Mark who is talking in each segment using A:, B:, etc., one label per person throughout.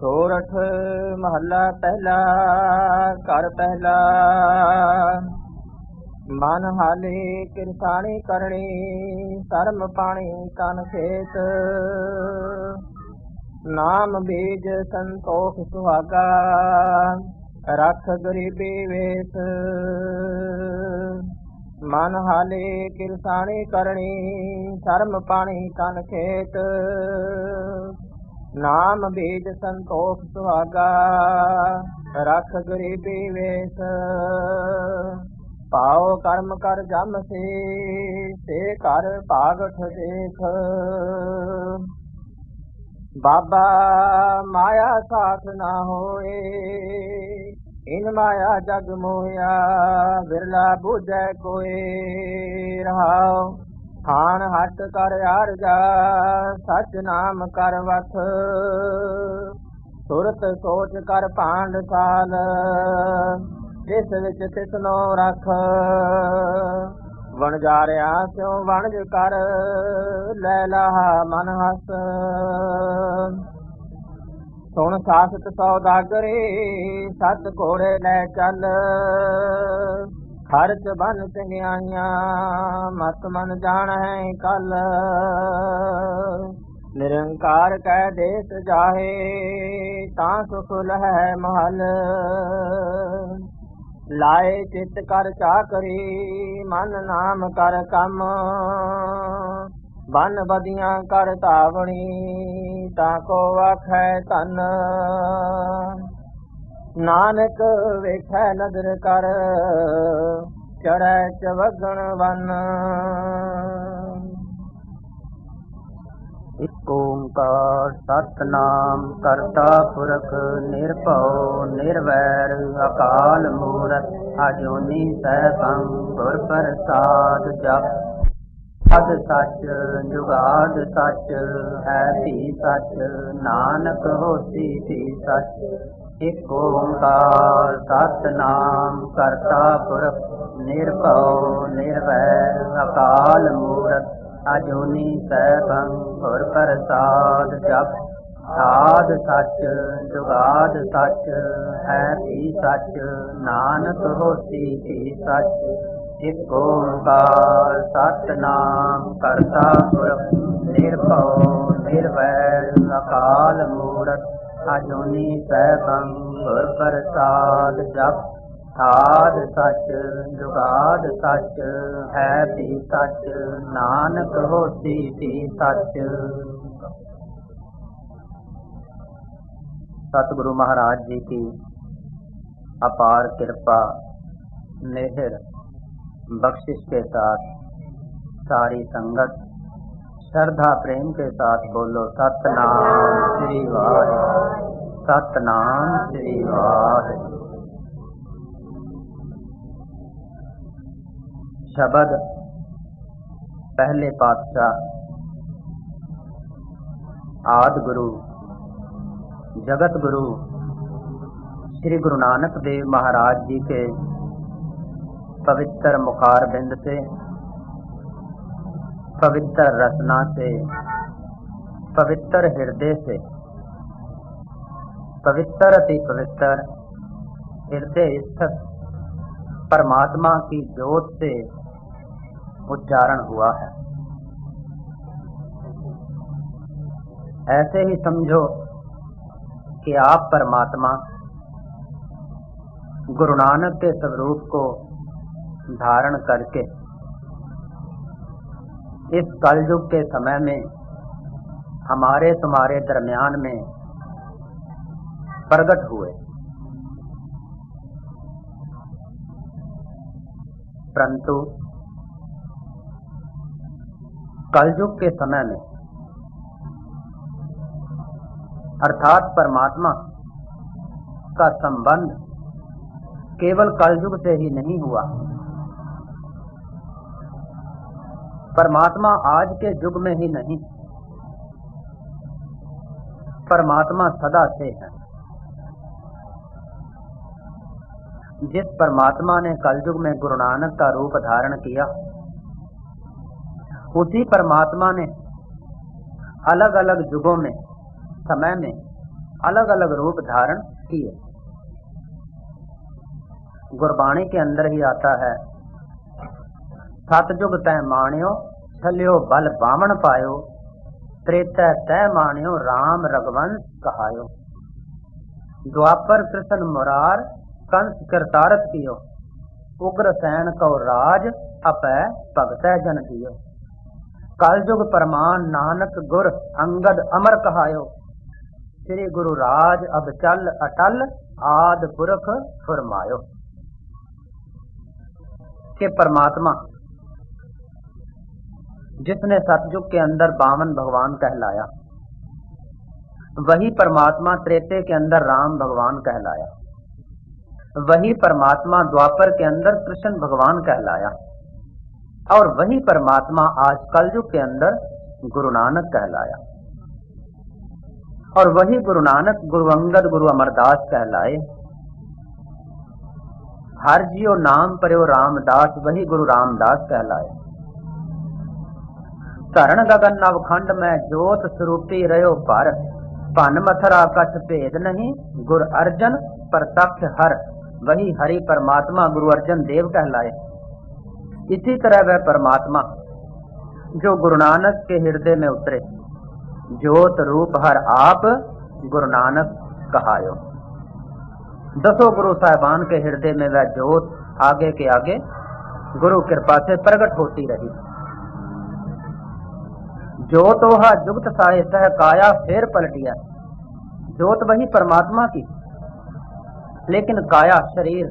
A: सोरठ महला पहला। कर पहला। मन हाले किरसानी करनी, धर्म पानी तन खेत। नाम बीज संतोख सुहागा, रख गरीबी वेस। मन हाले किरसानी करनी, धर्म पानी तन खेत। नाम बीज संतोख सुहागा, रख गरीबी वेस। पाओ कर्म कर जम से कर भागठ देख। बाबा माया साथ ना होए, इन माया जग मोया। बिरला बूझै कोई रहाओ, खान हट कर आरजा। सच नाम कर वथ, सुरत सोच कर पांड साल। जिस विच तिसनो रख, वणजारिया स्यों वणज कर। लै लाहा मन हस, सुन सासत सौदागरी। सत घोड़े लै चल, खर्च बन सिंगियाइया। मत मन जान है कल, निरंकार कै देश जाहे। तां सुख लहै महल, लाए चित कर चाकरी। मन नाम कर कम, बन बदियां कर धावणी। ताको आखै धन, नानक वेखै नदर कर। चढ़ै चवगण वन।
B: इक ओंकार सतनाम करता पुरख निरभउ निर्वैर। अकाल मूरत अजूनी सैभं गुर प्रसाद जप। अद सच जुगाद सच है भी सच। नानक होसी भी सच। इक ओंकार सतनाम करता पुरख निरभउ निर्वैर। अकाल मूरत अजूनी सैभं गुर प्रसाद जप। आद सच जुगाद सच है भी सच। नानक होसी भी सच। इक ओंकार सतनाम करता पुरख निरभउ निर्वैर। अकाल मूरत अजूनी सैभं गुर प्रसाद जप। आद सच जुगाद सच है भी सच। नानक होसी भी सच। सतगुरु महाराज जी की अपार कृपा मेहर बख्शिश के साथ सारी संगत श्रद्धा प्रेम के साथ बोलो सतनाम श्री वाहिगुरू। सतनाम श्री वाहिगुरू। शब्द पहले पातशाह आदि गुरु जगत गुरु श्री गुरु नानक देव महाराज जी के पवित्र मुखार बिंद से, पवित्र रचना से, पवित्र हृदय से, पवित्र अति पवित्र हृदय स्थित परमात्मा की ज्योत से उच्चारण हुआ है। ऐसे ही समझो कि आप परमात्मा गुरु नानक के स्वरूप को धारण करके इस कलयुग के समय में हमारे तुम्हारे दरमियान में प्रकट हुए। परंतु कलयुग के समय में अर्थात परमात्मा का संबंध केवल कलयुग से ही नहीं हुआ। परमात्मा आज के युग में ही नहीं, परमात्मा सदा से है। जिस परमात्मा ने कलयुग में गुरु नानक का रूप धारण किया, उसी परमात्मा ने अलग अलग युगों में समय में अलग अलग रूप धारण किए। गुरबाणी के अंदर ही आता है, सतयुग तय माण्यो छल्यो बल बामण पायो, त्रेता तय माण्यो राम रघुवंश कहायो। द्वापर कृष्ण मुरार कंस करतारत कियो, उग्र सैन को राज अपै भगत जन दियो। कलयुग परमान नानक गुर अंगद अमर कहायो, श्री गुरु राज अब चल अटल आद पुरख फरमायो। के परमात्मा जिसने सतयुग के अंदर 52 भगवान कहलाया, वही परमात्मा त्रेते के अंदर राम भगवान कहलाया, वही परमात्मा द्वापर के अंदर कृष्ण भगवान कहलाया, और वही परमात्मा आज कलयुग के अंदर गुरु नानक कहलाया। और वही गुरु नानक गुरु अंगद गुरु अमरदास कहलाए। हर जियो नाम पर्यो रामदास, वही गुरु रामदास कहलाए। धरण गगन नवखंड में जोत स्वरूपी रहो पर, भन मथुरा कछ भेद नहीं, गुर अर्जन प्रत्यक्ष हर, वही हरि परमात्मा गुरु अर्जन देव कहलाए। इसी तरह वह परमात्मा जो गुरु नानक के हृदय में उतरे, जोत रूप हर आप गुरु नानक कहायो। दसों गुरु साहिबान के हृदय में वह जोत आगे के आगे गुरु कृपा से प्रकट होती रही। जोत ओहा जुगत साहे सह काया फेर पलटिया। जोत वही परमात्मा की, लेकिन काया शरीर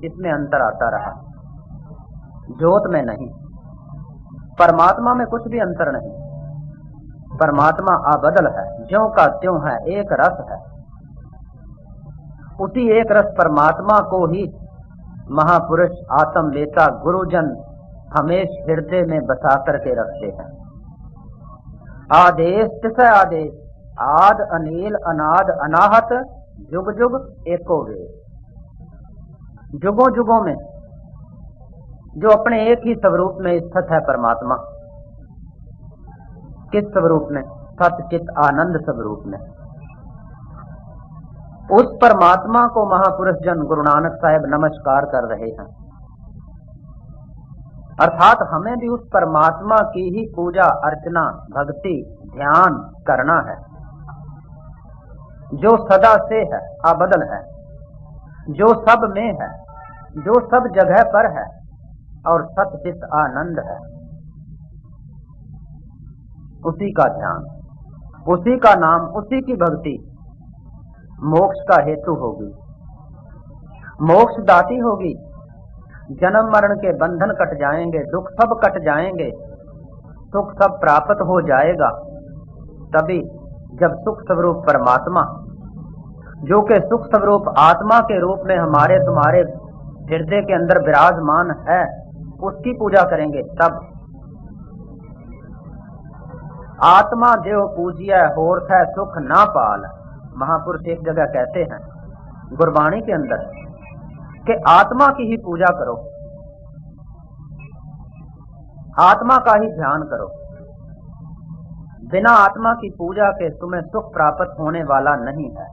B: इसमें अंतर आता रहा, जोत में नहीं। परमात्मा में कुछ भी अंतर नहीं। परमात्मा अबदल है, ज्यों का त्यों है, एक रस है। उसी एक रस परमात्मा को ही महापुरुष आत्म वेता गुरुजन हमेश हृदय में बसा करके रखते हैं। आदेश तिस आदेश, आद अनील अनाद अनाहत, जुग जुग एको वे। जुगों जुगों में जो अपने एक ही स्वरूप में स्थित है परमात्मा। किस स्वरूप में? सत चित आनंद स्वरूप में। उस परमात्मा को महापुरुष जन गुरु नानक साहिब नमस्कार कर रहे हैं। अर्थात हमें भी उस परमात्मा की ही पूजा अर्चना भक्ति ध्यान करना है, जो सदा से है, अबदल है, जो सब में है, जो सब जगह पर है और सतचित आनंद है। उसी का ध्यान, उसी का नाम, उसी की भक्ति मोक्ष का हेतु होगी, मोक्ष दाती होगी। जन्म मरण के बंधन कट जाएंगे, दुख सब कट जाएंगे, सुख सब प्राप्त हो जाएगा। तभी जब सुख स्वरूप परमात्मा जो के सुख स्वरूप आत्मा के रूप में हमारे तुम्हारे हृदय के अंदर विराजमान है, उसकी पूजा करेंगे। तब आत्मा देव पूजिया होर्थ है सुख ना पाल। महापुरुष एक जगह कहते हैं गुरबाणी के अंदर कि आत्मा की ही पूजा करो, आत्मा का ही ध्यान करो। बिना आत्मा की पूजा के तुम्हें सुख प्राप्त होने वाला नहीं है।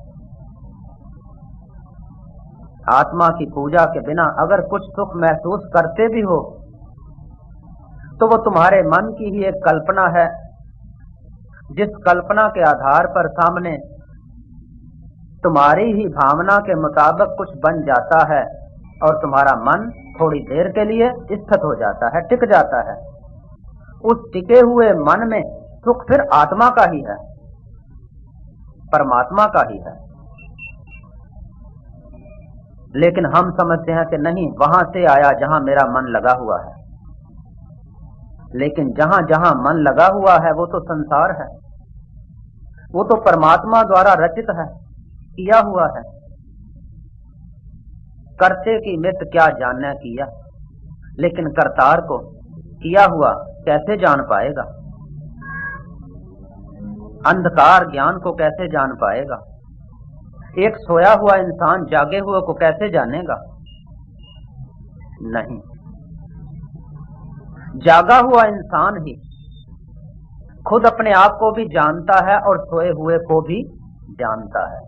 B: आत्मा की पूजा के बिना अगर कुछ सुख महसूस करते भी हो तो वो तुम्हारे मन की ही एक कल्पना है, जिस कल्पना के आधार पर सामने तुम्हारी ही भावना के मुताबिक कुछ बन जाता है और तुम्हारा मन थोड़ी देर के लिए स्थित हो जाता है, टिक जाता है। उस टिके हुए मन में सुख फिर आत्मा का ही है, परमात्मा का ही है। लेकिन हम समझते हैं कि नहीं, वहां से आया जहां मेरा मन लगा हुआ है। लेकिन जहां जहां मन लगा हुआ है वो तो संसार है, वो तो परमात्मा द्वारा रचित है, किया हुआ है। करते की मित क्या जानना किया, लेकिन करतार को किया हुआ कैसे जान पाएगा? अंधकार ज्ञान को कैसे जान पाएगा? एक सोया हुआ इंसान जागे हुए को कैसे जानेगा? नहीं, जागा हुआ इंसान ही खुद अपने आप को भी जानता है और सोए हुए को भी जानता है।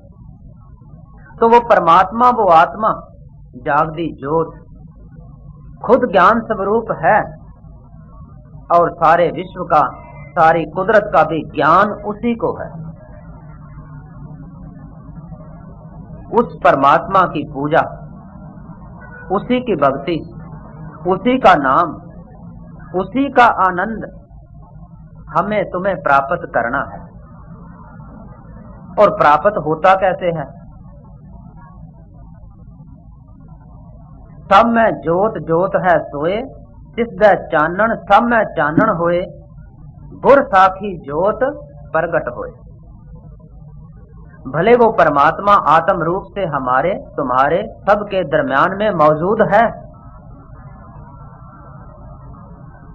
B: तो वो परमात्मा, वो आत्मा, जागती ज्योत खुद ज्ञान स्वरूप है और सारे विश्व का, सारी कुदरत का भी ज्ञान उसी को है। उस परमात्मा की पूजा, उसी की भक्ति, उसी का नाम, उसी का आनंद हमें तुम्हें प्राप्त करना है। और प्राप्त होता कैसे है? सब में जोत जोत है सोए, तिस दै चानन सब में चानन होए, गुर साखी जोत प्रगट होए। भले वो परमात्मा आत्म रूप से हमारे तुम्हारे सबके दरमियान में मौजूद है।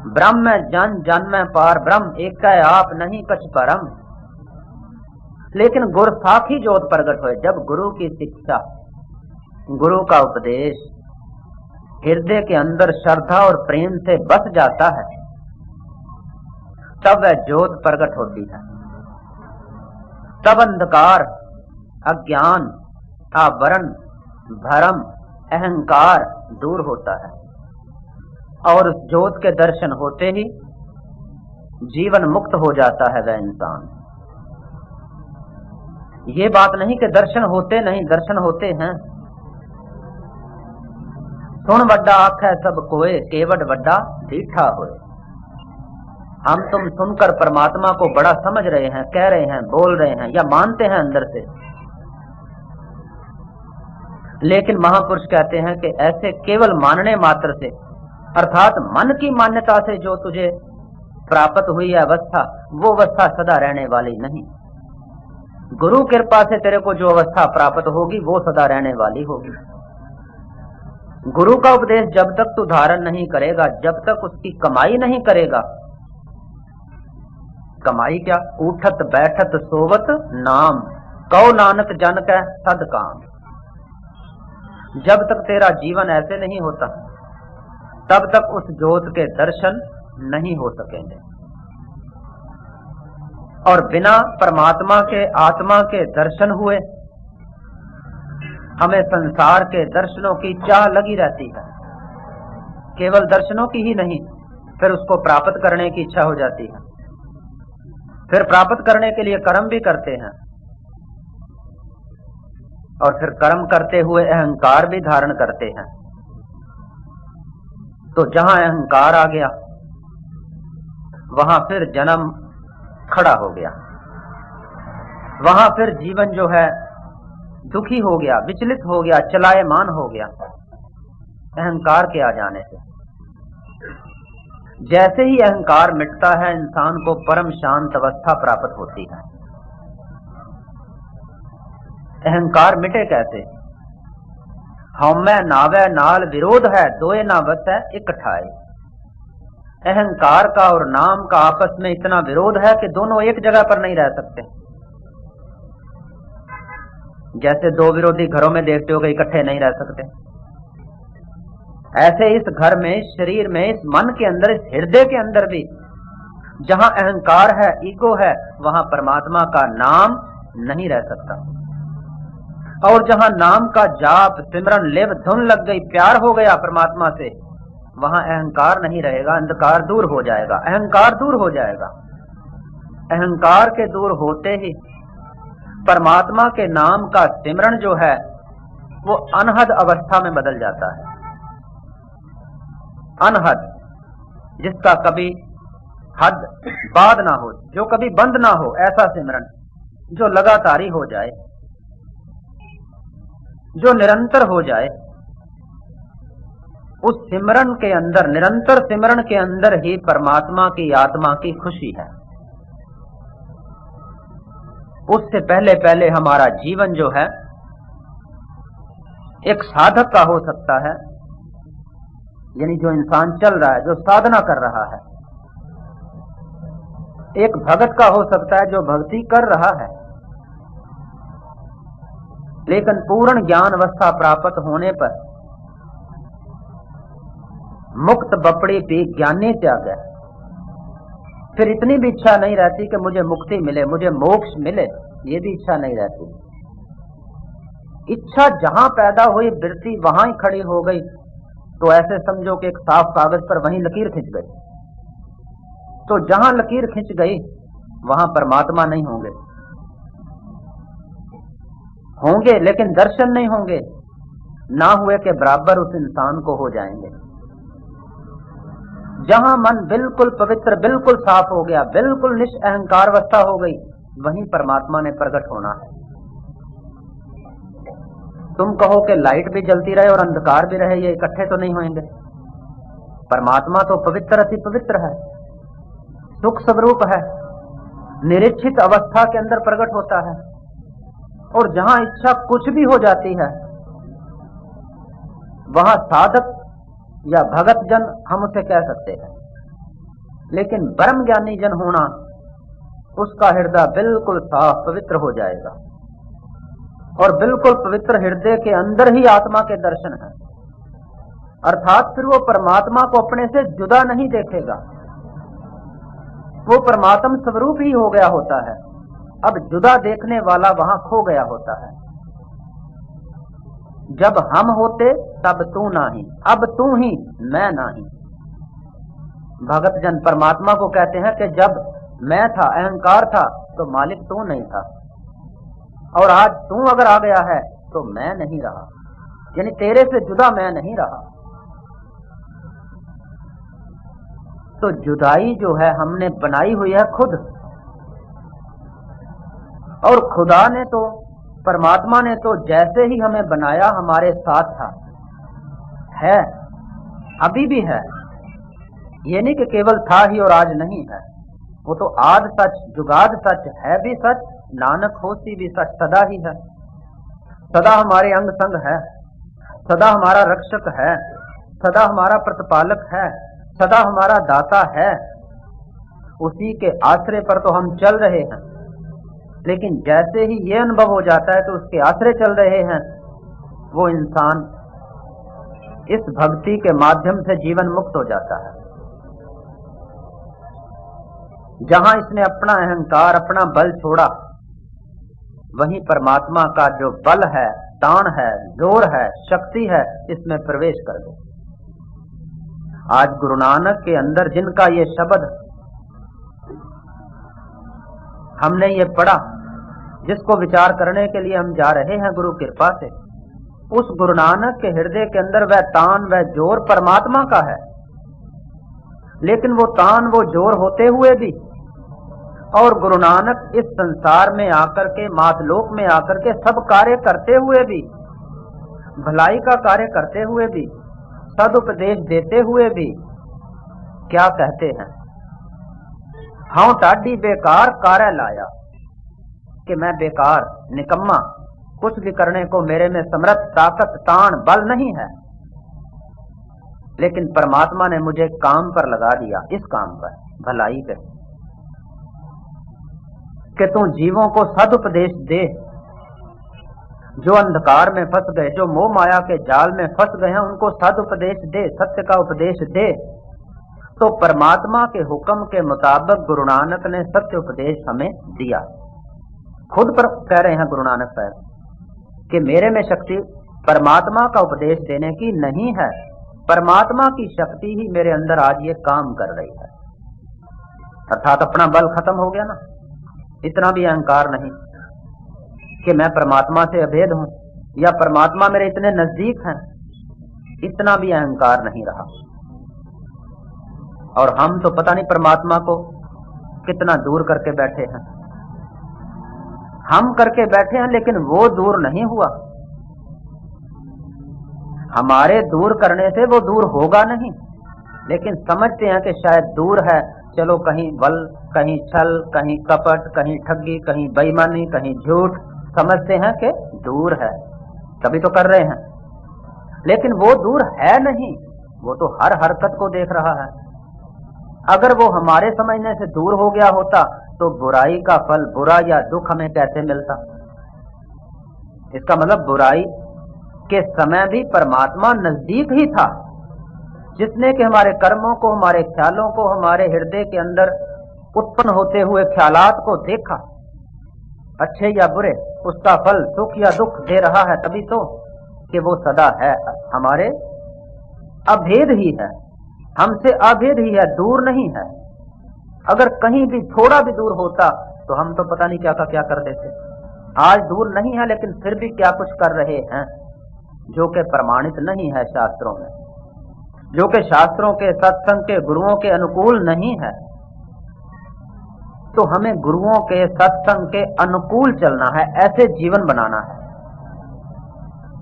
B: ब्रह्म में जन, जन में पार ब्रह्म, एक है आप नहीं कछ परम। लेकिन गुर साखी ज्योत प्रगट होए, जब गुरु की शिक्षा, गुरु का उपदेश हृदय के अंदर श्रद्धा और प्रेम से बस जाता है, तब वह ज्योत प्रकट होती है। तब अंधकार, अज्ञान, आवरण, भरम, अहंकार दूर होता है और उस ज्योत के दर्शन होते ही जीवन मुक्त हो जाता है वह इंसान। ये बात नहीं कि दर्शन होते नहीं, दर्शन होते हैं। सुन वड्डा आखै सब कोय, केवट वड्डा डीठा होए। हम तुम सुनकर परमात्मा को बड़ा समझ रहे हैं, कह रहे हैं, बोल रहे हैं या मानते हैं अंदर से, लेकिन महापुरुष कहते हैं कि ऐसे केवल मानने मात्र से, अर्थात मन की मान्यता से जो तुझे प्राप्त हुई है अवस्था, वो अवस्था सदा रहने वाली नहीं। गुरु कृपा से तेरे को जो अवस्था प्राप्त होगी वो सदा रहने वाली होगी। गुरु का उपदेश जब तक तू धारण नहीं करेगा, जब तक उसकी कमाई नहीं करेगा, कमाई क्या? उठत बैठत सोवत नाम, कौ नानक जन कै सद काम। जब तक तेरा जीवन ऐसे नहीं होता, तब तक उस ज्योत के दर्शन नहीं हो सकेंगे। और बिना परमात्मा के, आत्मा के दर्शन हुए हमें संसार के दर्शनों की चाह लगी रहती है। केवल दर्शनों की ही नहीं, फिर उसको प्राप्त करने की इच्छा हो जाती है। फिर प्राप्त करने के लिए कर्म भी करते हैं और फिर कर्म करते हुए अहंकार भी धारण करते हैं। तो जहां अहंकार आ गया वहां फिर जन्म खड़ा हो गया, वहां फिर जीवन जो है दुखी हो गया, विचलित हो गया, चलायमान हो गया अहंकार के आ जाने से। जैसे ही अहंकार मिटता है, इंसान को परम शांत अवस्था प्राप्त होती है। अहंकार मिटे कैसे? हौमै नावै नाल विरोध है, दोए ना बसै इकठाए। अहंकार का और नाम का आपस में इतना विरोध है कि दोनों एक जगह पर नहीं रह सकते। जैसे दो विरोधी घरों में देखते हो कि इकट्ठे नहीं रह सकते, ऐसे इस घर में, इस शरीर में, इस मन के अंदर, इस हृदय के अंदर भी जहां अहंकार है, ईगो है, वहां परमात्मा का नाम नहीं रह सकता। और जहां नाम का जाप, सिमरन, लेव धुन लग गई, प्यार हो गया परमात्मा से, वहां अहंकार नहीं रहेगा, अंधकार दूर हो जाएगा, अहंकार दूर हो जाएगा। अहंकार के दूर होते ही परमात्मा के नाम का सिमरन जो है वो अनहद अवस्था में बदल जाता है। अनहद, जिसका कभी हद बाद ना हो, जो कभी बंद ना हो, ऐसा सिमरन जो लगातारी हो जाए, जो निरंतर हो जाए। उस सिमरन के अंदर, निरंतर सिमरन के अंदर ही परमात्मा की आत्मा की खुशी है। उससे पहले पहले हमारा जीवन जो है एक साधक का हो सकता है, यानी जो इंसान चल रहा है, जो साधना कर रहा है। एक भगत का हो सकता है जो भक्ति कर रहा है, लेकिन पूर्ण ज्ञान अवस्था प्राप्त होने पर मुक्त बपड़ी पी ज्ञानी त्याग है। फिर इतनी भी इच्छा नहीं रहती कि मुझे मुक्ति मिले, मुझे मोक्ष मिले, ये भी इच्छा नहीं रहती। इच्छा जहां पैदा हुई वृत्ति वहां ही खड़ी हो गई, तो ऐसे समझो कि एक साफ कागज पर वहीं लकीर खिंच गई। तो जहां लकीर खिंच गई वहां परमात्मा नहीं होंगे, होंगे लेकिन दर्शन नहीं होंगे, ना हुए के बराबर उस इंसान को हो जाएंगे। जहां मन बिल्कुल पवित्र, बिल्कुल साफ हो गया, बिल्कुल निष्अहंकार अवस्था हो गई, वहीं परमात्मा ने प्रकट होना है। तुम कहो कि लाइट भी जलती रहे और अंधकार भी रहे, ये इकट्ठे तो नहीं होंगे। परमात्मा तो पवित्र अति पवित्र है, सुख स्वरूप है, निरीक्षित अवस्था के अंदर प्रकट होता है। और जहां इच्छा कुछ भी हो जाती है वहां साधक या भगत जन हम उसे कह सकते हैं, लेकिन ब्रह्म ज्ञानी जन होना, उसका हृदय बिल्कुल साफ पवित्र हो जाएगा। और बिल्कुल पवित्र हृदय के अंदर ही आत्मा के दर्शन है, अर्थात फिर वो परमात्मा को अपने से जुदा नहीं देखेगा, वो परमात्म स्वरूप ही हो गया होता है। अब जुदा देखने वाला वहां खो गया होता है। जब हम होते तब तू नहीं, अब तू ही मैं नहीं। भगत जन परमात्मा को कहते हैं कि जब मैं था, अहंकार था, तो मालिक तू नहीं था, और आज तू अगर आ गया है तो मैं नहीं रहा, यानी तेरे से जुदा मैं नहीं रहा। तो जुदाई जो है हमने बनाई हुई है खुद, और खुदा ने तो, परमात्मा ने तो जैसे ही हमें बनाया हमारे साथ था, है, अभी भी है। ये नहीं कि केवल था ही और आज नहीं है, वो तो आद सच, जुगाद सच, है भी सच, नानक होसी भी सच, सदा ही है। सदा हमारे अंग संग है, सदा हमारा रक्षक है, सदा हमारा प्रतिपालक है, सदा हमारा दाता है। उसी के आश्रय पर तो हम चल रहे हैं, लेकिन जैसे ही ये अनुभव हो जाता है तो उसके आश्रय चल रहे हैं, वो इंसान इस भक्ति के माध्यम से जीवन मुक्त हो जाता है। जहां इसने अपना अहंकार, अपना बल छोड़ा, वहीं परमात्मा का जो बल है, तान है, जोर है, शक्ति है, इसमें प्रवेश कर दे। आज गुरु नानक के अंदर जिनका ये शब्द हमने ये पढ़ा, जिसको विचार करने के लिए हम जा रहे हैं गुरु कृपा से, उस गुरु नानक के हृदय के अंदर वह तान, वह जोर परमात्मा का है। लेकिन वो तान, वो जोर होते हुए भी, और गुरु नानक इस संसार में आकर के, मातलोक में आकर के सब कार्य करते हुए भी, भलाई का कार्य करते हुए भी, सदुपदेश देते हुए भी, क्या कहते हैं, हाँ टाडी बेकार कार्य लाया, कि मैं बेकार, निकम्मा, कुछ भी करने को मेरे में समर्थ, ताकत, तान, बल नहीं है, लेकिन परमात्मा ने मुझे काम पर लगा दिया, इस काम पर, भलाई पे, कि तू जीवों को सदुपदेश दे। जो अंधकार में फंस गए, जो मोह माया के जाल में फंस गए हैं, उनको सदुपदेश दे, सत्य का उपदेश दे। तो परमात्मा के हुक्म के मुताबिक गुरु नानक ने सत्य उपदेश हमें दिया। खुद पर कह रहे हैं गुरु नानक साहब कि मेरे में शक्ति परमात्मा का उपदेश देने की नहीं है, परमात्मा की शक्ति ही मेरे अंदर आज ये काम कर रही है। अर्थात अपना बल खत्म हो गया ना, इतना भी अहंकार नहीं कि मैं परमात्मा से अभेद हूं या परमात्मा मेरे इतने नजदीक हैं, इतना भी अहंकार नहीं रहा। और हम तो पता नहीं परमात्मा को कितना दूर करके बैठे हैं, हम करके बैठे हैं, लेकिन वो दूर नहीं हुआ। हमारे दूर करने से वो दूर होगा नहीं, लेकिन समझते हैं कि शायद दूर है, चलो कहीं बल, कहीं छल, कहीं कपट, कहीं ठगी, कहीं बेईमानी, कहीं झूठ, समझते हैं कि दूर है, तभी तो कर रहे हैं। लेकिन वो दूर है नहीं, वो तो हर हरकत को देख रहा है। अगर वो हमारे समझने से दूर हो गया होता तो बुराई का फल, बुरा या दुख हमें कैसे मिलता? इसका मतलब बुराई के समय भी परमात्मा नजदीक ही था, जिसने कि हमारे कर्मों को, हमारे ख्यालों को, हमारे हृदय के अंदर उत्पन्न होते हुए ख्यालात को देखा। अच्छे या बुरे, उसका फल सुख या दुख दे रहा है, तभी तो कि वो सदा है, हमारे अभेद ही है, हमसे अभेद ही है, दूर नहीं है। अगर कहीं भी थोड़ा भी दूर होता तो हम तो पता नहीं क्या का क्या कर देते। आज दूर नहीं है, लेकिन फिर भी क्या कुछ कर रहे हैं जो कि प्रमाणित नहीं है शास्त्रों में, जो कि शास्त्रों के, सत्संग के, गुरुओं के अनुकूल नहीं है। तो हमें गुरुओं के, सत्संग के अनुकूल चलना है, ऐसे जीवन बनाना है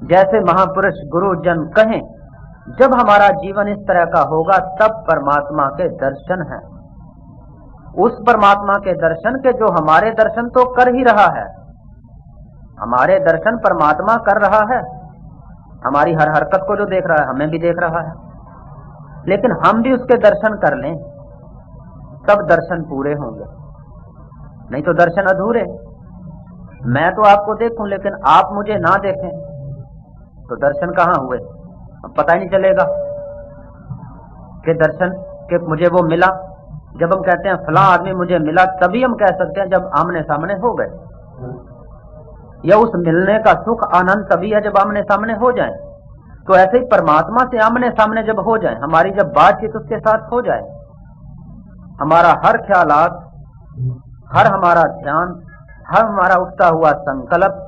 B: जैसे महापुरुष गुरुजन कहें। जब हमारा जीवन इस तरह का होगा तब परमात्मा के दर्शन हैं। उस परमात्मा के दर्शन के जो हमारे दर्शन तो कर ही रहा है, हमारे दर्शन परमात्मा कर रहा है, हमारी हर हरकत को जो देख रहा है हमें भी देख रहा है। लेकिन हम भी उसके दर्शन कर लें तब दर्शन पूरे होंगे, नहीं तो दर्शन अधूरे। मैं तो आपको देखूं लेकिन आप मुझे ना देखें तो दर्शन कहाँ हुए? अब पता ही नहीं चलेगा कि दर्शन के मुझे वो मिला। जब हम कहते हैं फलां आदमी मुझे मिला, तभी हम कह सकते हैं जब आमने सामने हो गए, या उस मिलने का सुख आनंद तभी है जब आमने सामने हो जाए। तो ऐसे ही परमात्मा से आमने सामने जब हो जाए, हमारी जब बातचीत उसके साथ हो जाए, हमारा हर ख्यालात, हर हमारा ध्यान, हर हमारा उठता हुआ संकल्प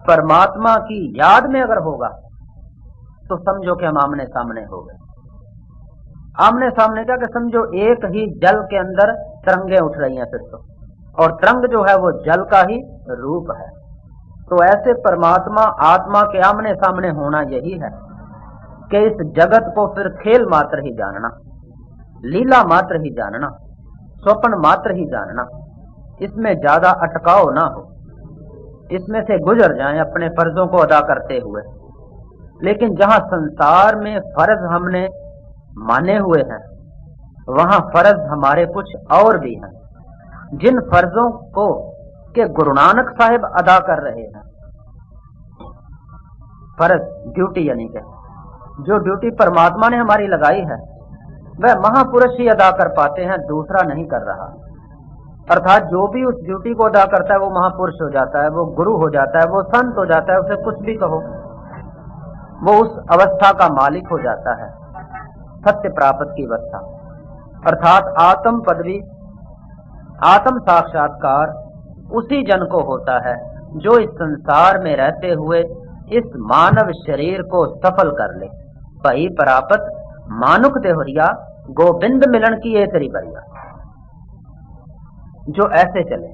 B: परमात्मा की याद में अगर होगा तो समझो कि हम आमने सामने हो गए। आमने सामने क्या कि समझो एक ही जल के अंदर तरंगे उठ रही हैं फिर तो, और तरंग जो है वो जल का ही रूप है। तो ऐसे परमात्मा आत्मा के आमने सामने होना यही है कि इस जगत को फिर खेल मात्र ही जानना, लीला मात्र ही जानना, स्वप्न मात्र ही जानना, इसमें ज्यादा अटकाव ना हो, इसमें से गुजर जाएं अपने फर्जों को अदा करते हुए। लेकिन जहां संसार में फर्ज हमने माने हुए हैं, वहां फर्ज हमारे कुछ और भी हैं, जिन फर्जों को के गुरु नानक साहिब अदा कर रहे हैं। फर्ज ड्यूटी, यानी कि जो ड्यूटी परमात्मा ने हमारी लगाई है वह महापुरुष ही अदा कर पाते हैं, दूसरा नहीं कर रहा। अर्थात जो भी उस ड्यूटी को अदा करता है वो महापुरुष हो जाता है, वो गुरु हो जाता है, वो संत हो जाता है, उसे कुछ भी कहो, वो उस अवस्था का मालिक हो जाता है, सत्य प्राप्त की अवस्था। अर्थात आत्म पदवी, आत्म साक्षात्कार उसी जन को होता है जो इस संसार में रहते हुए इस मानव शरीर को सफल कर ले। भई प्राप्त मानुख देहरिया, गोविंद मिलन की ये तेरी बरिया। जो ऐसे चले,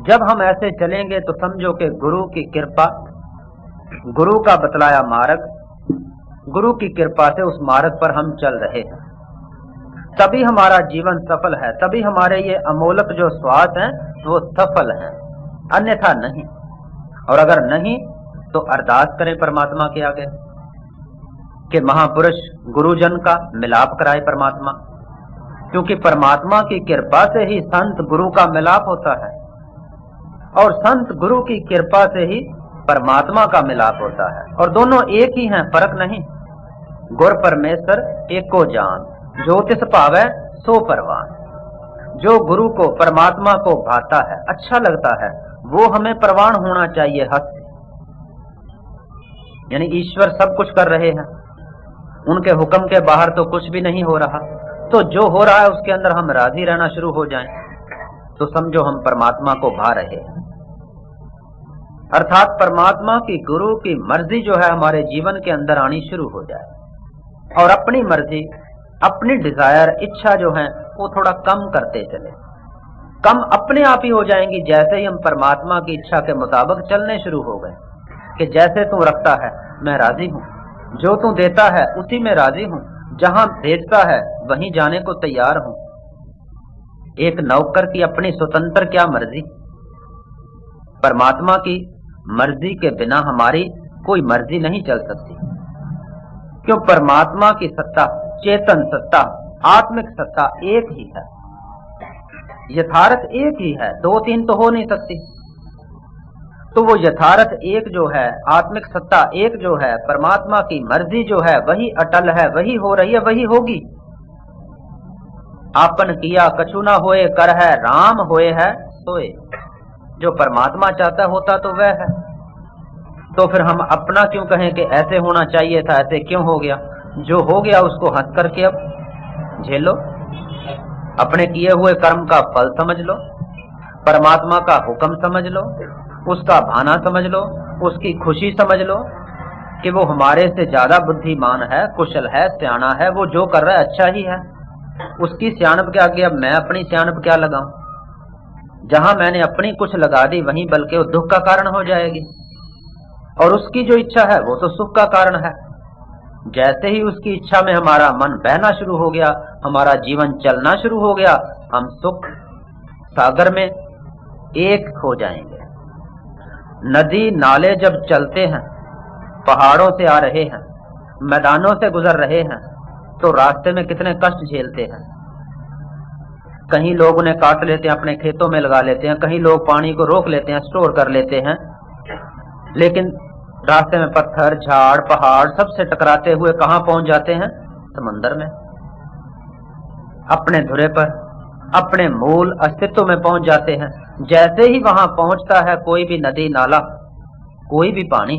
B: जब हम ऐसे चलेंगे तो समझो कि गुरु की कृपा, गुरु का बतलाया मार्ग, गुरु की कृपा से उस मार्ग पर हम चल रहे हैं, तभी हमारा जीवन सफल है, तभी हमारे ये अमोलक जो श्वास हैं वो सफल हैं, अन्यथा नहीं। और अगर नहीं तो अरदास करें परमात्मा के आगे कि महापुरुष गुरुजन का मिलाप कराए परमात्मा, क्योंकि परमात्मा की कृपा से ही संत गुरु का मिलाप होता है, और संत गुरु की कृपा से ही परमात्मा का मिलाप होता है। और दोनों एक ही हैं, फर्क नहीं। गुर परमेश्वर एको जान, जो तिस पावै सो परवान। जो गुरु को, परमात्मा को भाता है, अच्छा लगता है, वो हमें परवान होना चाहिए हद से। यानी ईश्वर सब कुछ कर रहे हैं, उनके हुक्म के बाहर तो कुछ भी नहीं हो रहा, तो जो हो रहा है उसके अंदर हम राजी रहना शुरू हो जाएं तो समझो हम परमात्मा को भा रहे हैं। अर्थात परमात्मा की, गुरु की मर्जी जो है हमारे जीवन के अंदर आनी शुरू हो जाए, और अपनी मर्जी, अपनी डिजायर, इच्छा जो है वो थोड़ा कम करते चले। कम अपने आप ही हो जाएंगी जैसे ही हम परमात्मा की इच्छा के मुताबिक चलने शुरू हो गए कि जैसे तू रखता है मैं राजी हूँ, जो तू देता है उसी में राजी हूँ, जहां भेजता है वहीं जाने को तैयार हूँ। एक नौकर की अपनी स्वतंत्र क्या मर्जी, परमात्मा की मर्जी के बिना हमारी कोई मर्जी नहीं चल सकती। क्यों? परमात्मा की सत्ता, चेतन सत्ता, आत्मिक सत्ता एक ही है, यथार्थ एक ही है, दो तीन तो हो नहीं सकती। तो वो यथार्थ एक जो है, आत्मिक सत्ता एक जो है, परमात्मा की मर्जी जो है वही अटल है, वही हो रही है, वही होगी। आपन किया कछु ना होए, कर है राम होए है सोए। जो परमात्मा चाहता होता तो वह है। तो फिर हम अपना क्यों कहें कि ऐसे होना चाहिए था, ऐसे क्यों हो गया? जो हो गया उसको हंस करके अब झेलो, अपने किए हुए कर्म का फल समझ लो, परमात्मा का हुक्म समझ लो, उसका भाना समझ लो, उसकी खुशी समझ लो कि वो हमारे से ज्यादा बुद्धिमान है, कुशल है, सियाना है। वो जो कर रहा है अच्छा ही है। उसकी सियानप के आगे अब मैं अपनी सियानप क्या लगाऊं? जहां मैंने अपनी कुछ लगा दी वहीं बल्कि वो दुख का कारण हो जाएगी, और उसकी जो इच्छा है वो तो सुख का कारण है। जैसे ही उसकी इच्छा में हमारा मन बहना शुरू हो गया, हमारा जीवन चलना शुरू हो गया, हम सुख सागर में एक हो जाएंगे। नदी नाले जब चलते हैं, पहाड़ों से आ रहे हैं, मैदानों से गुजर रहे हैं, तो रास्ते में कितने कष्ट झेलते हैं। कहीं लोग उन्हें काट लेते हैं, अपने खेतों में लगा लेते हैं, कहीं लोग पानी को रोक लेते हैं, स्टोर कर लेते हैं, लेकिन रास्ते में पत्थर, झाड़, पहाड़ सबसे टकराते हुए कहां पहुंच जाते हैं? समंदर में। अपने धुरे पर, अपने मूल अस्तित्व में पहुंच जाते हैं। जैसे ही वहां पहुंचता है कोई भी नदी नाला, कोई भी पानी,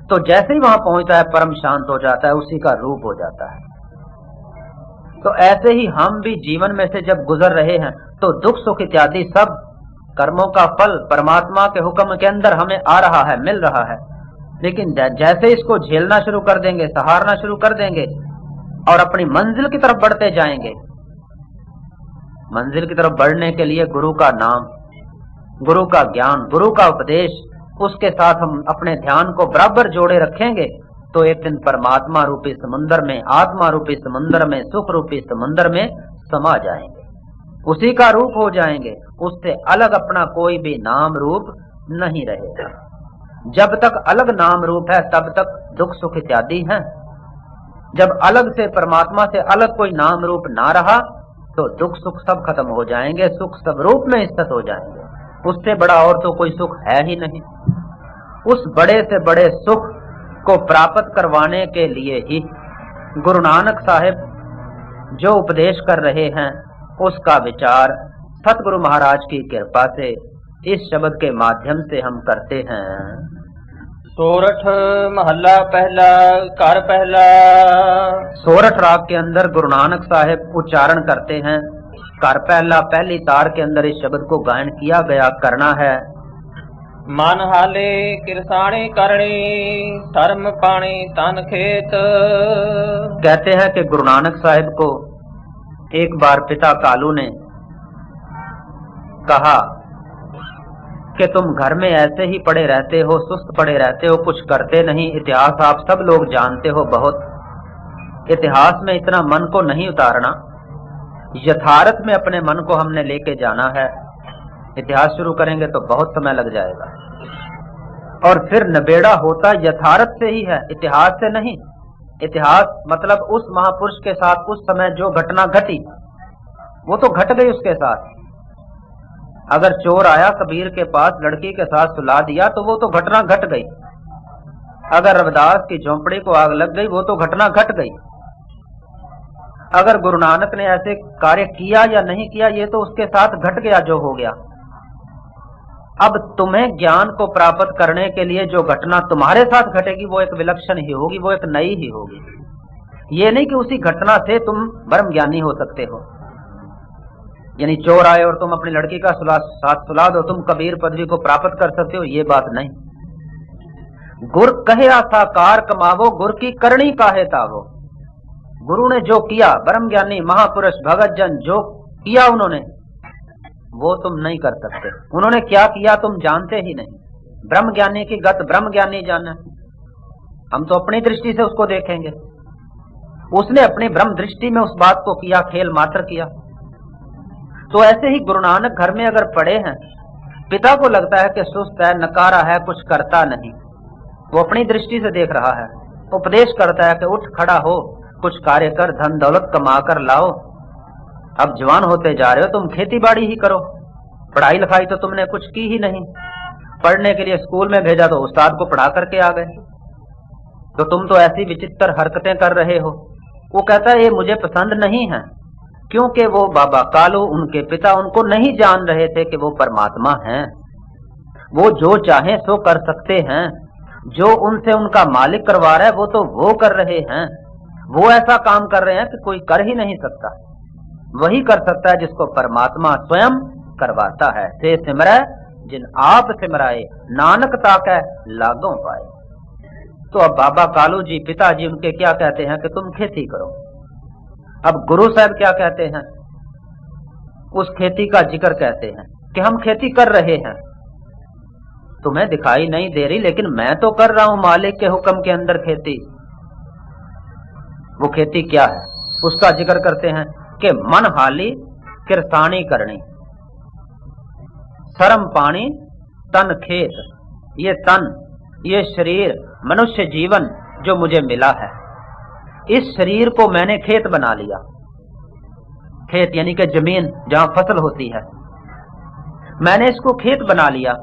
B: तो जैसे ही वहां पहुंचता है परम शांत हो जाता है, उसी का रूप हो जाता है। तो ऐसे ही हम भी जीवन में से जब गुजर रहे हैं तो दुख सुख इत्यादि सब कर्मों का फल परमात्मा के हुक्म के अंदर हमें आ रहा है, मिल रहा है। लेकिन जैसे इसको झेलना शुरू कर देंगे, सहारना शुरू कर देंगे और अपनी मंजिल की तरफ बढ़ते जाएंगे। मंजिल की तरफ बढ़ने के लिए गुरु का नाम, गुरु का ज्ञान, गुरु का उपदेश, उसके साथ हम अपने ध्यान को बराबर जोड़े रखेंगे तो एक दिन परमात्मा रूपी समुद्र में, आत्मा रूपी समुद्र में, सुख रूपी समुद्र में समा जाएंगे, उसी का रूप हो जाएंगे। उससे अलग अपना कोई भी नाम रूप नहीं रहेगा। जब तक अलग नाम रूप है तब तक दुख सुख इत्यादि हैं। जब अलग से, परमात्मा से अलग कोई नाम रूप ना रहा तो दुख सुख सब खत्म हो जाएंगे, सुख सब रूप में स्थित हो जाएंगे। उससे बड़ा और तो कोई सुख है ही नहीं। उस बड़े से बड़े सुख को प्राप्त करवाने के लिए ही गुरु नानक साहिब जो उपदेश कर रहे हैं उसका विचार सतगुरु महाराज की कृपा से इस शब्द के माध्यम से हम करते हैं।
A: सोरठ महला पहला, कर पहला।
B: सोरठ राग के अंदर गुरु नानक साहिब उच्चारण करते हैं। कर पहला, पहली तार के अंदर इस शब्द को गायन किया गया, करना है।
A: मन हाले किरसाणी करणी, धर्म पाणी तन खेत।
B: कहते हैं कि गुरु नानक साहिब को एक बार पिता कालू ने कहा कि तुम घर में ऐसे ही पड़े रहते हो, सुस्त पड़े रहते हो, कुछ करते नहीं। इतिहास आप सब लोग जानते हो बहुत। इतिहास में इतना मन को नहीं उतारना, यथार्थ में अपने मन को हमने लेके जाना है। इतिहास शुरू करेंगे तो बहुत समय लग जाएगा और फिर नबेड़ा होता यथार्थ से ही है, इतिहास से नहीं। इतिहास मतलब उस महापुरुष के साथ उस समय जो घटना घटी वो तो घट गई उसके साथ। अगर चोर आया कबीर के पास, लड़की के साथ सुला दिया तो वो तो घटना घट गई। अगर रविदास की झोंपड़ी को आग लग गई वो तो घटना घट गई। अगर गुरु नानक ने ऐसे कार्य किया या नहीं किया ये तो उसके साथ घट गया जो हो गया। अब तुम्हें ज्ञान को प्राप्त करने के लिए जो घटना तुम्हारे साथ घटेगी वो एक विलक्षण ही होगी, वो एक नई ही होगी। ये नहीं कि उसी घटना से तुम ब्रह्म ज्ञानी हो सकते हो। यानी चोर आए और तुम अपनी लड़की का साथ सुला दो, तुम कबीर पदवी को प्राप्त कर सकते हो, ये बात नहीं। गुर कहे साकार कमावो, गुर की करनी काहे तावो। गुरु ने जो किया, ब्रह्म ज्ञानी महापुरुष भगत जन जो किया उन्होंने, वो तुम नहीं कर सकते। उन्होंने क्या किया तुम जानते ही नहीं। ब्रह्म ज्ञानी की गत ब्रह्म ज्ञानी जाने, हम तो अपनी दृष्टि से उसको देखेंगे। उसने अपनी ब्रह्म दृष्टि में उस बात को किया, खेल मात्र किया। तो ऐसे ही गुरु नानक घर में अगर पड़े हैं, पिता को लगता है कि सुस्त है, नकारा है, कुछ करता नहीं, वो अपनी दृष्टि से देख रहा है। उपदेश करता है कि उठ खड़ा हो, कुछ कार्य कर, धन दौलत कमा कर लाओ। अब जवान होते जा रहे हो, तुम खेती बाड़ी ही करो। पढ़ाई लिखाई तो तुमने कुछ की ही नहीं। पढ़ने के लिए स्कूल में भेजा तो उस्ताद को पढ़ा करके आ गए, तो तुम तो ऐसी विचित्र हरकतें कर रहे हो। वो कहता है ये मुझे पसंद नहीं है, क्योंकि वो बाबा कालू उनके पिता उनको नहीं जान रहे थे कि वो परमात्मा हैं। वो जो चाहे सो कर सकते हैं, जो उनसे उनका मालिक करवा रहा है वो तो वो कर रहे हैं। वो ऐसा काम कर रहे हैं कि कोई कर ही नहीं सकता। वही कर सकता है जिसको परमात्मा स्वयं करवाता है। से सिमरै जिन आप सिमराए, नानक ताकै लागों पाए। तो अब बाबा कालू जी पिताजी उनके क्या कहते हैं कि तुम खेती करो। अब गुरु साहब क्या कहते हैं, उस खेती का जिक्र कहते हैं कि हम खेती कर रहे हैं, तुम्हें दिखाई नहीं दे रही लेकिन मैं तो कर रहा हूं मालिक के हुक्म के अंदर खेती। वो खेती क्या है उसका जिक्र करते हैं कि मन हाली किरसानी करनी, शर्म पानी तन खेत। ये तन, ये शरीर, मनुष्य जीवन जो मुझे मिला है, इस शरीर को मैंने खेत बना लिया। खेत यानी कि जमीन जहां फसल होती है, मैंने इसको खेत बना लिया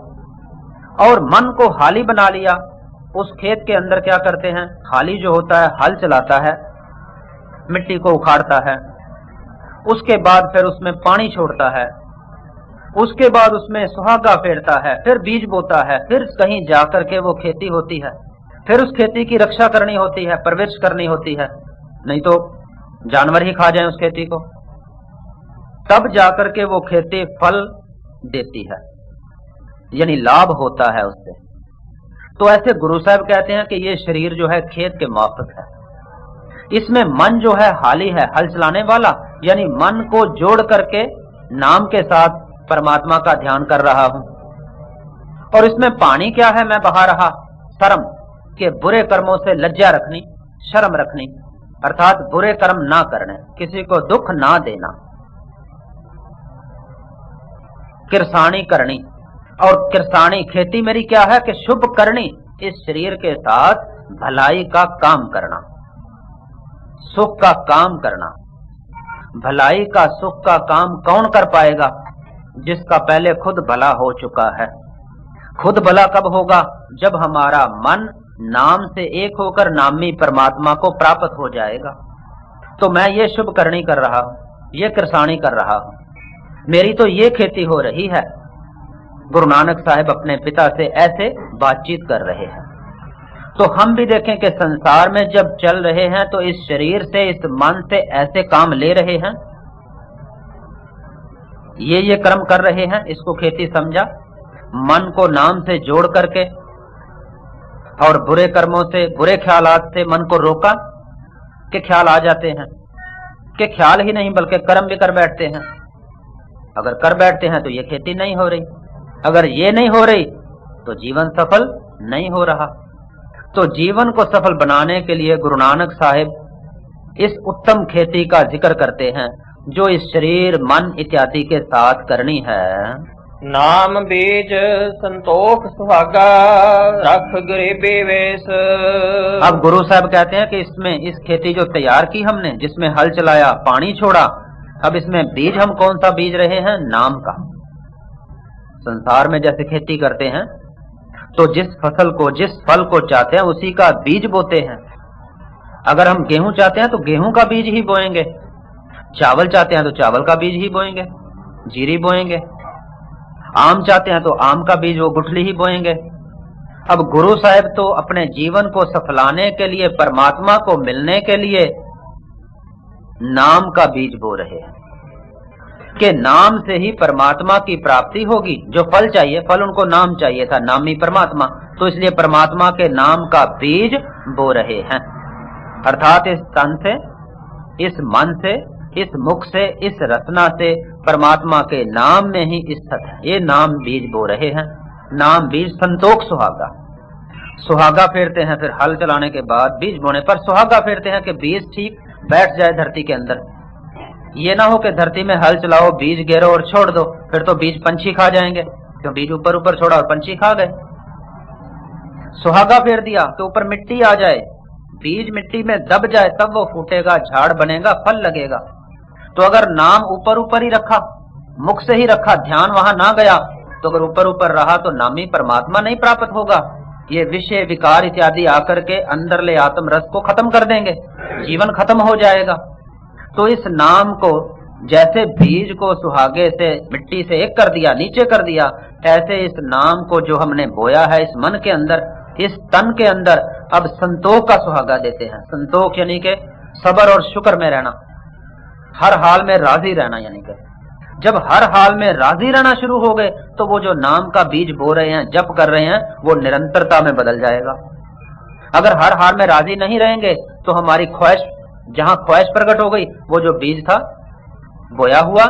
B: और मन को हाली बना लिया। उस खेत के अंदर क्या करते हैं, हाली जो होता है हल चलाता है, मिट्टी को उखाड़ता है, उसके बाद फिर उसमें पानी छोड़ता है, उसके बाद उसमें सुहागा फेरता है, फिर बीज बोता है, फिर कहीं जाकर के वो खेती होती है, फिर उस खेती की रक्षा करनी होती है, परवरिश करनी होती है, नहीं तो जानवर ही खा जाएं उस खेती को। तब जाकर के वो खेती फल देती है, यानी लाभ होता है उससे। तो ऐसे गुरु साहब कहते हैं कि ये शरीर जो है खेत के माफक है, इसमें मन जो है हाली है, हल चलाने वाला, यानी मन को जोड़ करके नाम के साथ परमात्मा का ध्यान कर रहा हूं। और इसमें पानी क्या है, मैं बहा रहा शर्म, के बुरे कर्मों से लज्जा रखनी, शर्म रखनी, अर्थात बुरे कर्म ना करने, किसी को दुख ना देना। किरसानी करनी, और किरसानी खेती मेरी क्या है कि शुभ करनी, इस शरीर के साथ भलाई का काम करना, सुख का काम करना। भलाई का सुख का काम कौन कर पाएगा, जिसका पहले खुद भला हो चुका है। खुद भला कब होगा, जब हमारा मन नाम से एक होकर नामी परमात्मा को प्राप्त हो जाएगा। तो मैं ये शुभ करनी कर रहा हूं, ये किरसानी कर रहा हूं, मेरी तो ये खेती हो रही है। गुरु नानक साहिब अपने पिता से ऐसे बातचीत कर रहे हैं। तो हम भी देखें कि संसार में जब चल रहे हैं तो इस शरीर से, इस मन से ऐसे काम ले रहे हैं, ये कर्म कर रहे हैं, इसको खेती समझा। मन को नाम से जोड़ करके और बुरे कर्मों से, बुरे ख्यालात से मन को रोका कि ख्याल आ जाते हैं, कि ख्याल ही नहीं बल्कि कर्म भी कर बैठते हैं। अगर कर बैठते हैं तो ये खेती नहीं हो रही, अगर ये नहीं हो रही तो जीवन सफल नहीं हो रहा। तो जीवन को सफल बनाने के लिए गुरु नानक साहिब इस उत्तम खेती का जिक्र करते हैं जो इस शरीर, मन इत्यादि के साथ करनी है।
A: नाम बीज संतोख सुहागा रख गरीबी वेश।
B: अब गुरु साहब कहते हैं कि इसमें इस खेती जो तैयार की हमने, जिसमें हल चलाया, पानी छोड़ा, अब इसमें बीज हम कौन सा बीज रहे हैं, नाम का। संसार में जैसे खेती करते हैं तो जिस फसल को, जिस फल को चाहते हैं उसी का बीज बोते हैं। अगर हम गेहूं चाहते हैं तो गेहूं का बीज ही बोएंगे, चावल चाहते हैं तो चावल का बीज ही बोएंगे, जीरी बोएंगे, आम चाहते हैं तो आम का बीज, वो गुठली ही बोएंगे। अब गुरु साहब तो अपने जीवन को सफलाने के लिए, परमात्मा को मिलने के लिए नाम का बीज बो रहे हैं कि नाम से ही परमात्मा की प्राप्ति होगी। जो फल चाहिए, फल उनको नाम चाहिए था, नामी परमात्मा, तो इसलिए परमात्मा के नाम का बीज बो रहे हैं। अर्थात इस तन से, इस मन से, इस मुख से, इस रचना से परमात्मा के नाम में ही स्थित है। ये नाम बीज बो रहे हैं। नाम बीज संतोख सुहागा, सुहागा फेरते हैं, फिर हल चलाने के बाद बीज बोने पर सुहागा फेरते हैं कि बीज ठीक बैठ जाए धरती के अंदर। ये ना हो कि धरती में हल चलाओ, बीज गिरो और छोड़ दो, फिर तो बीज पंछी खा जाएंगे, तो बीज ऊपर ऊपर छोड़ा और पंछी खा गए। सुहागा फेर दिया तो ऊपर मिट्टी आ जाए, बीज मिट्टी में दब जाए, तब वो फूटेगा, झाड़ बनेगा, फल लगेगा। तो अगर नाम ऊपर ऊपर ही रखा, मुख से ही रखा, ध्यान वहां ना गया, तो अगर ऊपर ऊपर रहा तो नामी परमात्मा नहीं प्राप्त होगा। ये विषय विकार इत्यादि आकर के अंदर ले आत्म रस को खत्म कर देंगे, जीवन खत्म हो जाएगा। तो इस नाम को जैसे बीज को सुहागे से मिट्टी से एक कर दिया, नीचे कर दिया, ऐसे इस नाम को जो हमने बोया है इस मन के अंदर, इस तन के अंदर, अब संतोष का सुहागा देते हैं। संतोष यानी के सब्र और शुक्र में रहना, हर हाल में राजी रहना। यानी कि जब हर हाल में राजी रहना शुरू हो गए तो वो जो नाम का बीज बो रहे हैं, जप कर रहे हैं, वो निरंतरता में बदल जाएगा। अगर हर हाल में राजी नहीं रहेंगे तो हमारी ख्वाहिश, जहां ख्वाहिश प्रकट हो गई, वो जो बीज था बोया हुआ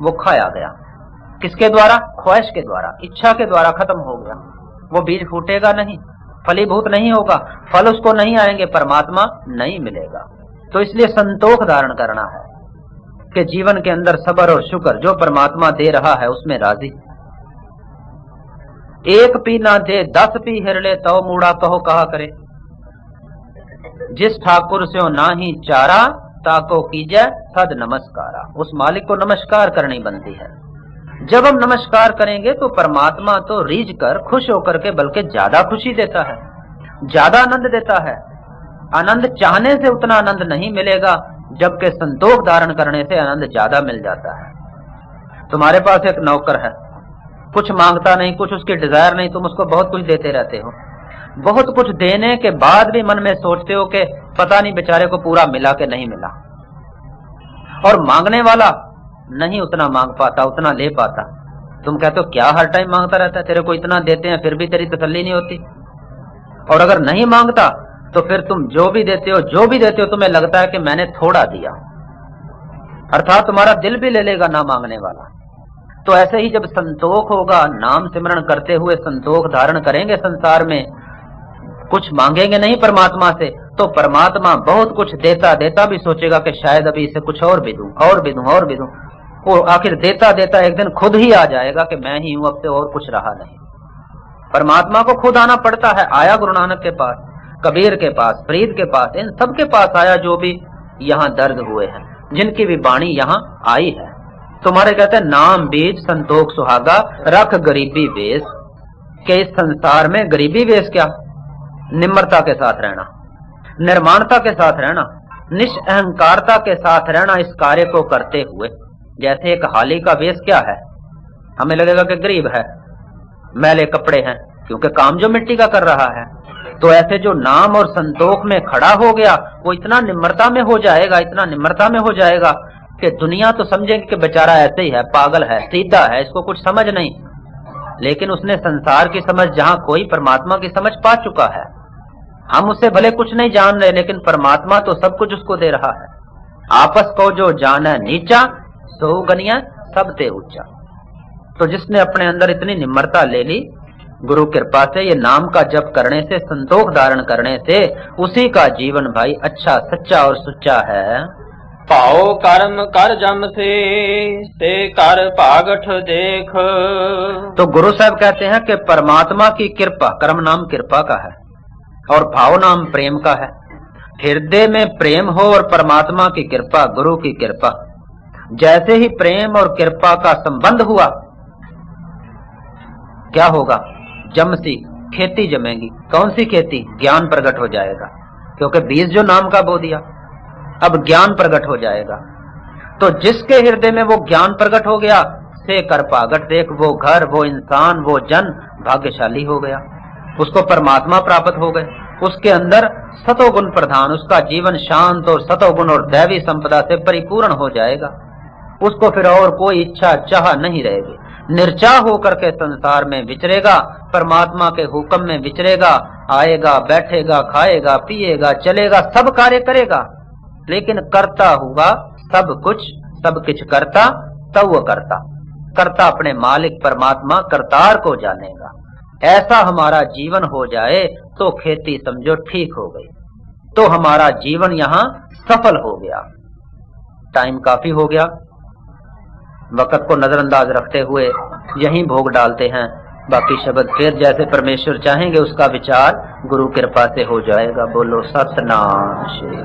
B: वो खाया गया। किसके द्वारा? ख्वाहिश के द्वारा, इच्छा के द्वारा खत्म हो गया। वो बीज फूटेगा नहीं, फलीभूत नहीं होगा, फल उसको नहीं आएंगे, परमात्मा नहीं मिलेगा। तो इसलिए संतोष धारण करना है कि जीवन के अंदर सब्र और शुक्र, जो परमात्मा दे रहा है उसमें राजी। एक पी ना दे 10 पी हिरले तो मूड़ा कहो कहा करे, जिस ठाकुर से ना ही चारा ताको कीजे सद नमस्कारा। उस मालिक को नमस्कार करनी बनती है। जब हम नमस्कार करेंगे तो परमात्मा तो रीझ कर, खुश होकर के, बल्कि ज्यादा खुशी देता है, ज्यादा आनंद देता है। आनंद चाहने से उतना आनंद नहीं मिलेगा, जबकि संतोष धारण करने से आनंद ज्यादा मिल जाता है। तुम्हारे पास एक नौकर है, कुछ मांगता नहीं, कुछ उसकी डिजायर नहीं, तुम उसको बहुत कुछ देते रहते हो। बहुत कुछ देने के बाद भी मन में सोचते हो कि पता नहीं बेचारे को पूरा मिला कि नहीं मिला। और मांगने वाला नहीं उतना मांग पाता, उतना ले पाता। तुम कहते हो क्या हर टाइम मांगता रहता है, तेरे को इतना देते हैं फिर भी तेरी तसल्ली नहीं होती। और अगर नहीं मांगता तो फिर तुम जो भी देते हो तुम्हें लगता है कि मैंने थोड़ा दिया, अर्थात तुम्हारा दिल भी ले लेगा ना मांगने वाला। तो ऐसे ही जब संतोष होगा, नाम सिमरण करते हुए संतोष धारण करेंगे संसार में, कुछ मांगेंगे नहीं परमात्मा से, तो परमात्मा बहुत कुछ देता देता भी सोचेगा कि शायद अभी इसे कुछ और भी दूं, और भी दूं, और भी दूं। वो आखिर देता देता एक दिन खुद ही आ जाएगा कि मैं ही हूं, अब से और कुछ रहा नहीं। परमात्मा को खुद आना पड़ता है। आया गुरु नानक के पास, कबीर के पास, फरीद के पास, इन सब के पास आया जो भी यहाँ दर्द हुए हैं, जिनकी भी वाणी यहाँ आई है। तुम्हारे कहते हैं नाम बीज संतोष सुहागा रख गरीबी वेश, के इस संसार में गरीबी वेश क्या? निम्रता के साथ रहना, निर्माणता के साथ रहना, निष्अहंकारता के साथ रहना इस कार्य को करते हुए। जैसे एक हाली का वेश क्या है? हमें लगेगा कि गरीब है, मैले कपड़े हैं, क्योंकि काम जो मिट्टी का कर रहा है। तो ऐसे जो नाम और संतोष में खड़ा हो गया, वो इतना निम्रता में हो जाएगा, इतना निम्रता में हो जाएगा कि दुनिया तो समझेगी कि बेचारा ऐसे ही है, पागल है, सीधा है, इसको कुछ समझ नहीं। लेकिन उसने संसार की समझ, जहां कोई परमात्मा की समझ पा चुका है। हम उससे भले कुछ नहीं जान रहे, लेकिन परमात्मा तो सब कुछ उसको दे रहा है। आपस को जो जाना नीचा, सो गनिया सबसे ऊंचा। तो जिसने अपने अंदर इतनी निम्रता ले ली गुरु कृपा से, ये नाम का जप करने से, संतोष धारण करने से, उसी का जीवन भाई अच्छा, सच्चा और सुच्चा है।
A: पाओ कर्म कर जम से कर पागठ देख।
B: तो गुरु साहब कहते हैं कि परमात्मा की कृपा, कर्म नाम कृपा का है और भाव नाम प्रेम का है। हृदय में प्रेम हो और परमात्मा की कृपा, गुरु की कृपा, जैसे ही प्रेम और कृपा का संबंध हुआ, क्या होगा? जम सी खेती जमेगी। कौन सी खेती? ज्ञान प्रकट हो जाएगा, क्योंकि बीज जो नाम का बो दिया, अब ज्ञान प्रकट हो जाएगा। तो जिसके हृदय में वो ज्ञान प्रकट हो गया, से कर पागट देख, वो घर, वो इंसान, वो जन भाग्यशाली हो गया, उसको परमात्मा प्राप्त हो गए। उसके अंदर सतोगुण प्रधान, उसका जीवन शांत और सतोगुण और दैवी संपदा से परिपूर्ण हो जाएगा। उसको फिर और कोई इच्छा चाह नहीं रहेगी। निर्चाह होकर के संसार में विचरेगा, परमात्मा के हुक्म में विचरेगा, आएगा, बैठेगा, खाएगा, पिएगा, चलेगा, सब कार्य करेगा, लेकिन करता हुआ सब कुछ करता, तब वो करता अपने मालिक परमात्मा करतार को जानेगा। ऐसा हमारा जीवन हो जाए तो खेती समझो ठीक हो गई, तो हमारा जीवन यहाँ सफल हो गया। टाइम काफी हो गया, वक्त को नजरअंदाज रखते हुए यहीं भोग डालते हैं। बाकी शब्द फिर जैसे परमेश्वर चाहेंगे उसका विचार गुरु कृपा से हो जाएगा। बोलो सतनाम श्री।